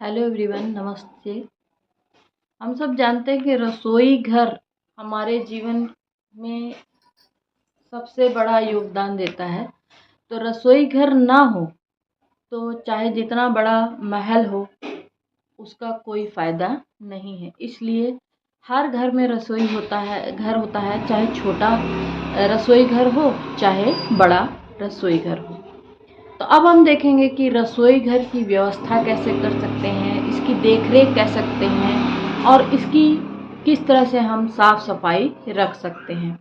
Hello everyone, नमस्ते। हम सब जानते हैं कि रसोई घर हमारे जीवन में सबसे बड़ा योगदान देता है। तो रसोई घर ना हो तो चाहे जितना बड़ा महल हो उसका कोई फ़ायदा नहीं है। इसलिए हर घर में रसोई होता है, चाहे छोटा रसोई घर हो चाहे बड़ा रसोई घर हो। तो अब हम देखेंगे कि रसोई घर की व्यवस्था कैसे कर सकते हैं, इसकी देखरेख कर सकते हैं और इसकी किस तरह से हम साफ सफाई रख सकते हैं।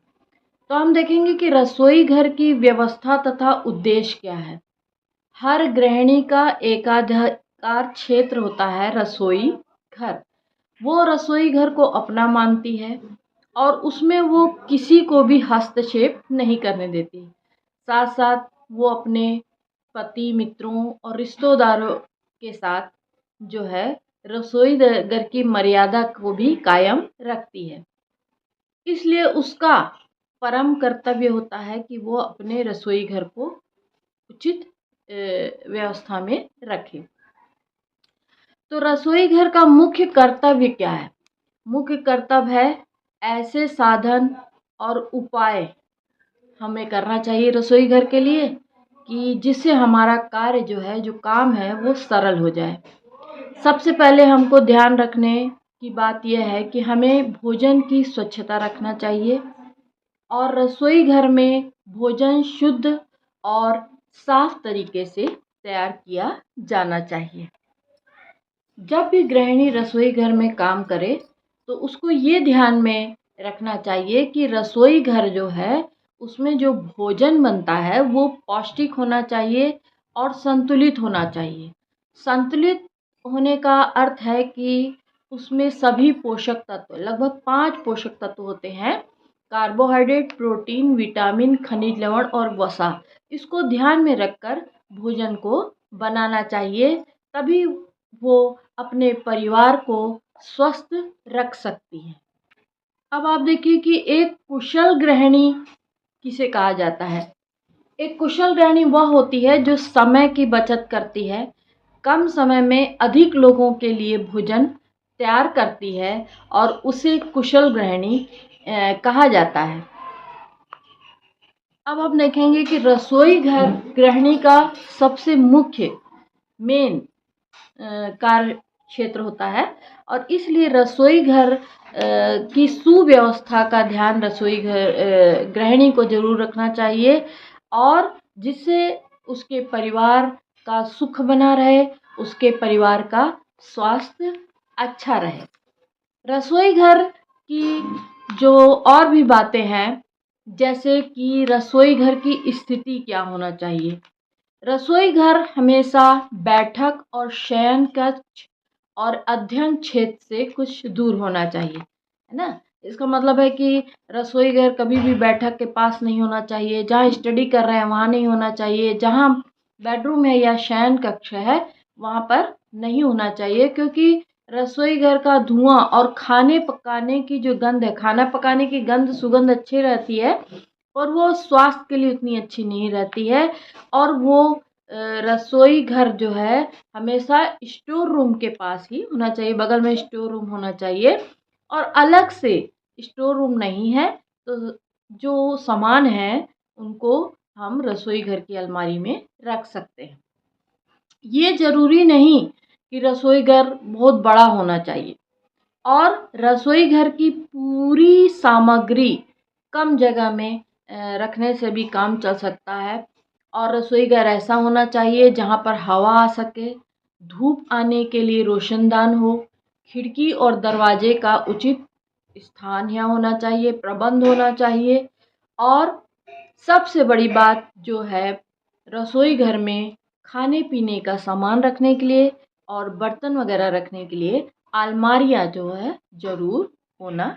तो हम देखेंगे कि रसोई घर की व्यवस्था तथा उद्देश्य क्या है। हर गृहिणी का एकाधिकार क्षेत्र होता है रसोई घर। वो रसोई घर को अपना मानती है और उसमें वो किसी को भी हस्तक्षेप नहीं करने देती। साथ साथ वो अपने पति, मित्रों और रिश्तेदारों के साथ जो है रसोई घर की मर्यादा को भी कायम रखती है। इसलिए उसका परम कर्तव्य होता है कि वो अपने रसोई घर को उचित व्यवस्था में रखे। तो रसोई घर का मुख्य कर्तव्य क्या है? मुख्य कर्तव्य है ऐसे साधन और उपाय हमें करना चाहिए रसोई घर के लिए कि जिससे हमारा कार्य जो काम है वो सरल हो जाए। सबसे पहले हमको ध्यान रखने की बात यह है कि हमें भोजन की स्वच्छता रखना चाहिए और रसोई घर में भोजन शुद्ध और साफ तरीके से तैयार किया जाना चाहिए। जब भी गृहिणी रसोई घर में काम करे तो उसको ये ध्यान में रखना चाहिए कि रसोई घर जो है उसमें जो भोजन बनता है वो पौष्टिक होना चाहिए और संतुलित होना चाहिए। संतुलित होने का अर्थ है कि उसमें सभी पोषक तत्व, लगभग 5 पोषक तत्व होते हैं: कार्बोहाइड्रेट, प्रोटीन, विटामिन, खनिज लवण और वसा। इसको ध्यान में रखकर भोजन को बनाना चाहिए, तभी वो अपने परिवार को स्वस्थ रख सकती है। अब आप देखिए कि एक कुशल गृहिणी किसे कहा जाता है। एक कुशल गृहिणी वह होती है जो समय की बचत करती है, कम समय में अधिक लोगों के लिए भोजन तैयार करती है और उसे कुशल गृहिणी कहा जाता है। अब हम देखेंगे कि रसोई घर गृहिणी का सबसे मुख्य मेन कार्य क्षेत्र होता है और इसलिए रसोई घर की सुव्यवस्था का ध्यान रसोई घर गृहिणी को ज़रूर रखना चाहिए और जिससे उसके परिवार का सुख बना रहे, उसके परिवार का स्वास्थ्य अच्छा रहे। रसोई घर की जो और भी बातें हैं, जैसे कि रसोई घर की स्थिति क्या होना चाहिए। रसोई घर हमेशा बैठक और शयन कक्ष और अध्ययन क्षेत्र से कुछ दूर होना चाहिए, है ना। इसका मतलब है कि रसोई घर कभी भी बैठक के पास नहीं होना चाहिए, जहाँ स्टडी कर रहे हैं वहाँ नहीं होना चाहिए, जहाँ बेडरूम है या शयन कक्ष है वहाँ पर नहीं होना चाहिए, क्योंकि रसोई घर का धुआं और खाने पकाने की जो गंध है, खाना पकाने की सुगंध अच्छी रहती है और वो स्वास्थ्य के लिए उतनी अच्छी नहीं रहती है। और वो रसोई घर जो है हमेशा स्टोर रूम के पास ही होना चाहिए, बगल में स्टोर रूम होना चाहिए और अलग से स्टोर रूम नहीं है तो जो सामान है उनको हम रसोई घर की अलमारी में रख सकते हैं। ये ज़रूरी नहीं कि रसोई घर बहुत बड़ा होना चाहिए और रसोई घर की पूरी सामग्री कम जगह में रखने से भी काम चल सकता है। और रसोई घर ऐसा होना चाहिए जहाँ पर हवा आ सके, धूप आने के लिए रोशनदान हो, खिड़की और दरवाजे का उचित स्थान यहाँ होना चाहिए, प्रबंध होना चाहिए। और सबसे बड़ी बात जो है, रसोई घर में खाने पीने का सामान रखने के लिए और बर्तन वगैरह रखने के लिए अलमारियाँ जो है ज़रूर होना